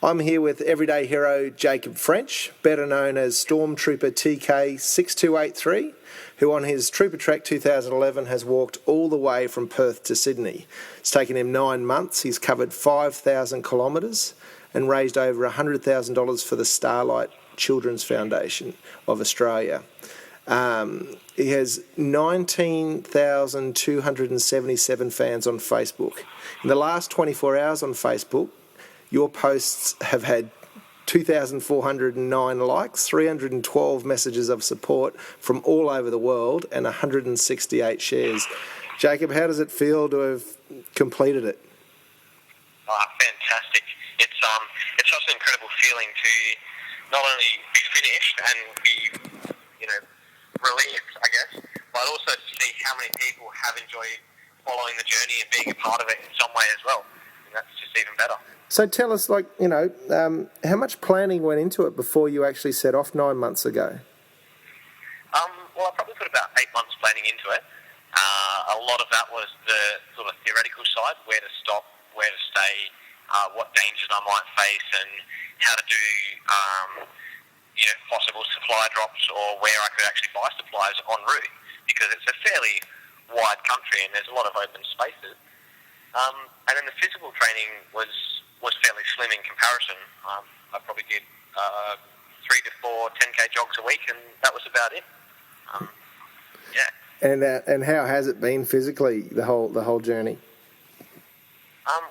I'm here with everyday hero Jacob French, better known as Stormtrooper TK6283, who on his Troopertrek 2011 has walked all the way from Perth to Sydney. It's taken him 9 months. He's covered 5,000 kilometres and raised over $100,000 for the Starlight Children's Foundation of Australia. He has 19,277 fans on Facebook. In the last 24 hours on Facebook, your posts have had 2,409 likes, 312 messages of support from all over the world, and 168 shares. Jacob, how does it feel to have completed it? Fantastic. It's such an incredible feeling to not only be finished and be, relieved, I guess, but also to see how many people have enjoyed following the journey and being a part of it in some way as well. And that's just even better. So tell us, how much planning went into it before you actually set off 9 months ago? Well, I probably put about 8 months planning into it. A lot of that was the sort of theoretical side, where to stop, where to stay, what dangers I might face, and how to do possible supply drops, or where I could actually buy supplies en route, because it's a fairly wide country and there's a lot of open spaces. And then the physical training was fairly slim in comparison. I probably did 3 to 4 10k jogs a week, and that was about it. And how has it been physically, the whole journey?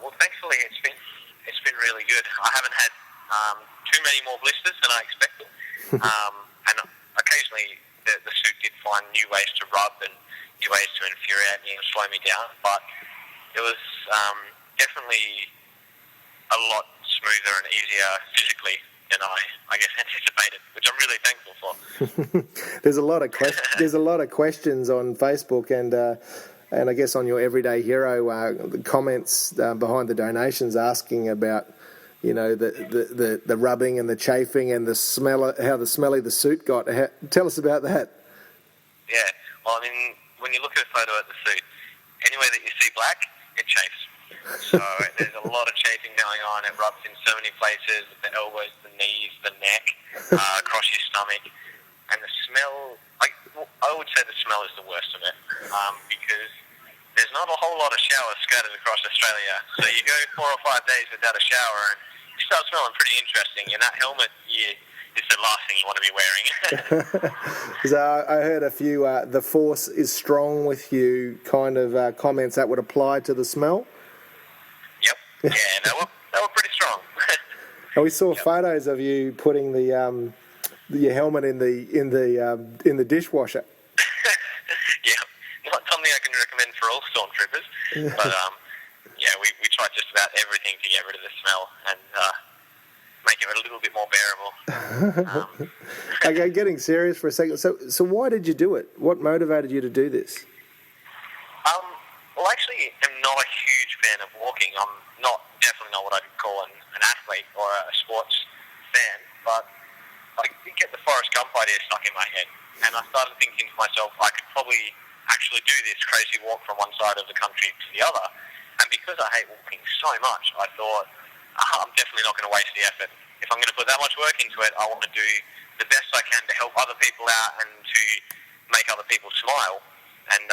Well, thankfully it's been really good. I haven't had too many more blisters than I expected, and occasionally the suit did find new ways to rub and new ways to infuriate me and slow me down, but it was definitely a lot smoother and easier physically than I guess anticipated, which I'm really thankful for. There's a lot of questions on Facebook and I guess on your Everyday Hero comments behind the donations asking about the rubbing and the chafing and the smell, how the smelly the suit got. Tell us about that. Yeah, well, I mean, when you look at a photo of the suit, anywhere that you see black, it chafes. So there's a lot of chafing going on. It rubs in so many places: the elbows, the knees, the neck, across your stomach, and the smell. I would say the smell is the worst of it, because there's not a whole lot of showers scattered across Australia. So you go 4 or 5 days without a shower, and you start smelling pretty interesting. And that helmet, is the last thing you want to be wearing. So I heard a few "the force is strong with you" kind of comments that would apply to the smell. Yep. Yeah, they were pretty strong. And we saw photos of you putting your helmet in the dishwasher. Yeah, not something I can recommend for all stormtroopers, but we tried just about everything to get rid of the smell and make it a little bit more bearable. Okay, getting serious for a second. So why did you do it? What motivated you to do this? Well, actually, I'm not a huge fan of walking. I'm definitely not what I'd call an athlete or a sports fan, but I did get the Forrest Gump idea stuck in my head, and I started thinking to myself, I could probably actually do this crazy walk from one side of the country to the other. And because I hate walking so much, I thought, I'm definitely not going to waste the effort. If I'm going to put that much work into it, I want to do the best I can to help other people out and to make other people smile. And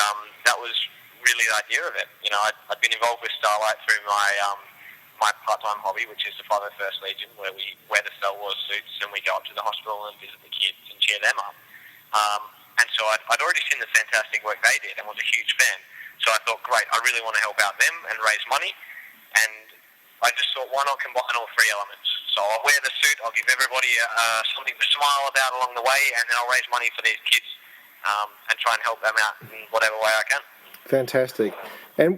that was really the idea of it. I'd been involved with Starlight through my part-time hobby, which is the 501st Legion, where we wear the Star Wars suits and we go up to the hospital and visit the kids and cheer them up. And so I'd already seen the fantastic work they did and was a huge fan. So I thought, great, I really want to help out them and raise money. And I just thought, why not combine all three elements? So I'll wear the suit, I'll give everybody something to smile about along the way, and then I'll raise money for these kids and try and help them out in whatever way I can. Fantastic. And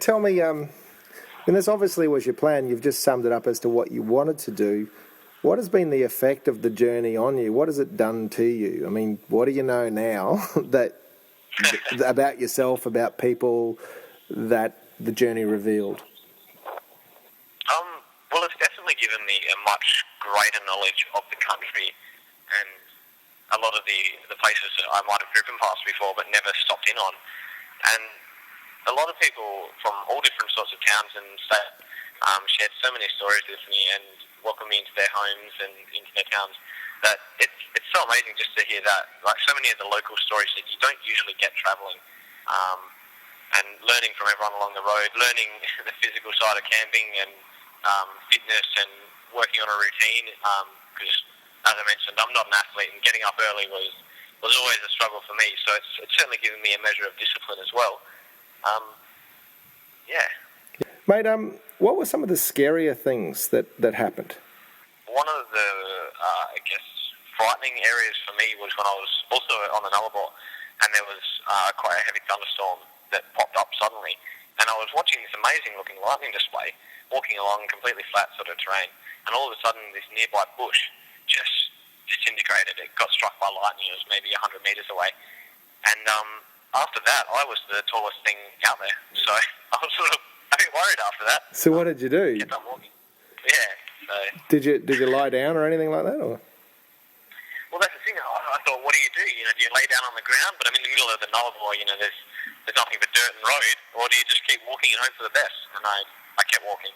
tell me, and this obviously was your plan. You've just summed it up as to what you wanted to do. What has been the effect of the journey on you? What has it done to you? I mean, what do you know now about yourself, about people, that the journey revealed? Well, it's definitely given me a much greater knowledge of the country and a lot of the places that I might have driven past before but never stopped in on. And a lot of people from all different sorts of towns and states shared so many stories with me, and welcome me into their homes and into their towns. That it's so amazing just to hear that, like so many of the local stories that you don't usually get travelling, and learning from everyone along the road, learning the physical side of camping and fitness and working on a routine. Because as I mentioned, I'm not an athlete, and getting up early was always a struggle for me. So it's certainly given me a measure of discipline as well. Yeah. Mate, what were some of the scarier things that happened? One of the, I guess, frightening areas for me was when I was also on an Nullarbor, and there was quite a heavy thunderstorm that popped up suddenly. And I was watching this amazing-looking lightning display, walking along completely flat sort of terrain, and all of a sudden this nearby bush just disintegrated. It got struck by lightning. It was maybe 100 metres away. And after that, I was the tallest thing out there. So I was sort of a bit worried after that. So what did you do? Kept on walking. Yeah. So. Did you lie down or anything like that? Or? Well, that's the thing. I thought, what do? You know, do you lay down on the ground? But I'm in the middle of the Nullarbor. You know, there's nothing but dirt and road. Or do you just keep walking and hope for the best? And I kept walking.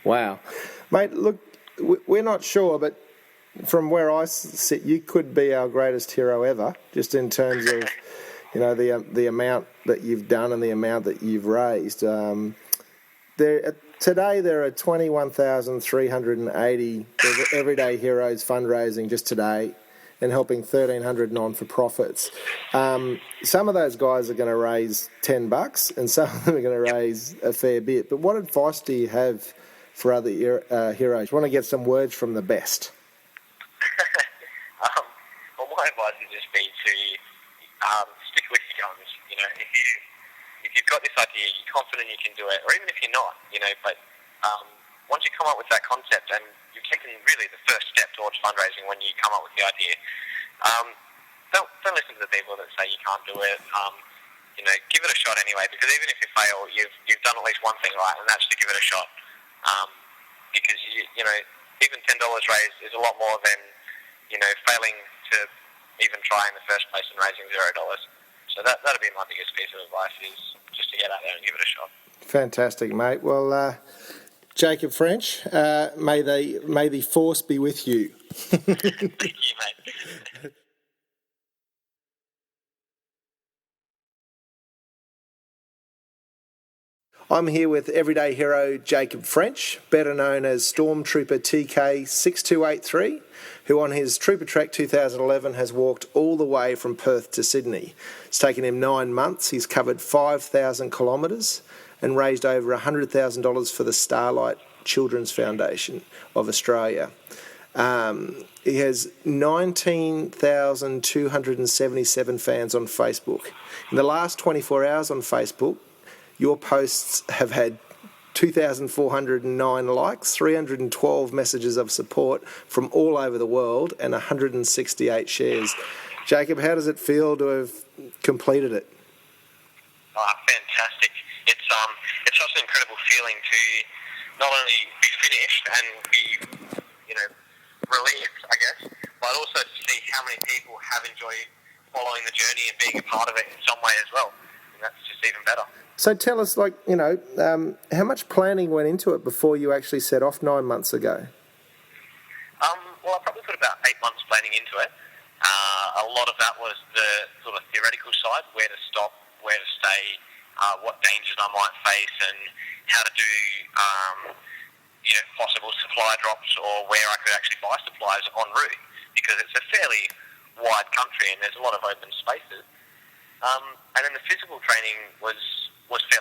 Wow, mate. Look, we're not sure, but from where I sit, you could be our greatest hero ever, just in terms of, you know, the amount that you've done and the amount that you've raised. Today there are 21,380 Everyday Heroes fundraising just today, and helping 1,300 non-for-profits. Some of those guys are going to raise $10, and some of them are going to raise a fair bit. But what advice do you have for other heroes? I want to get some words from the best. Well, my advice would just be to stick with your guns. You know, if you've got this idea, you're confident you can do it, or even if you're not, you know, but once you come up with that concept, and you've taken really the first step towards fundraising when you come up with the idea, don't listen to the people that say you can't do it. You know, give it a shot anyway, because even if you fail, you've done at least one thing right, and that's to give it a shot. Because you know, even $10 raised is a lot more than, you know, failing to even try in the first place and raising $0. So that'd be my biggest piece of advice, is just to get out there and give it a shot. Fantastic, mate. Well, Jacob French, may the force be with you. Thank you, mate. I'm here with everyday hero Jacob French, better known as Stormtrooper TK 6283, who on his Troopertrek 2011 has walked all the way from Perth to Sydney. It's taken him 9 months. He's covered 5,000 kilometres and raised over $100,000 for the Starlight Children's Foundation of Australia. He has 19,277 fans on Facebook. In the last 24 hours on Facebook, your posts have had 2,409 likes, 312 messages of support from all over the world, and 168 shares. Jacob, how does it feel to have completed it? Fantastic. It's such an incredible feeling to not only be finished and be, you know, relieved, I guess, but also to see how many people have enjoyed following the journey and being a part of it in some way as well. And that's just even better. So tell us, like, you know, how much planning went into it before you actually set off 9 months ago? Well, I probably put about 8 months planning into it. A lot of that was the sort of theoretical side, where to stop, where to stay, what dangers I might face, and how to do you know, possible supply drops, or where I could actually buy supplies en route, because it's a fairly wide country and there's a lot of open spaces. And then the physical training was fairly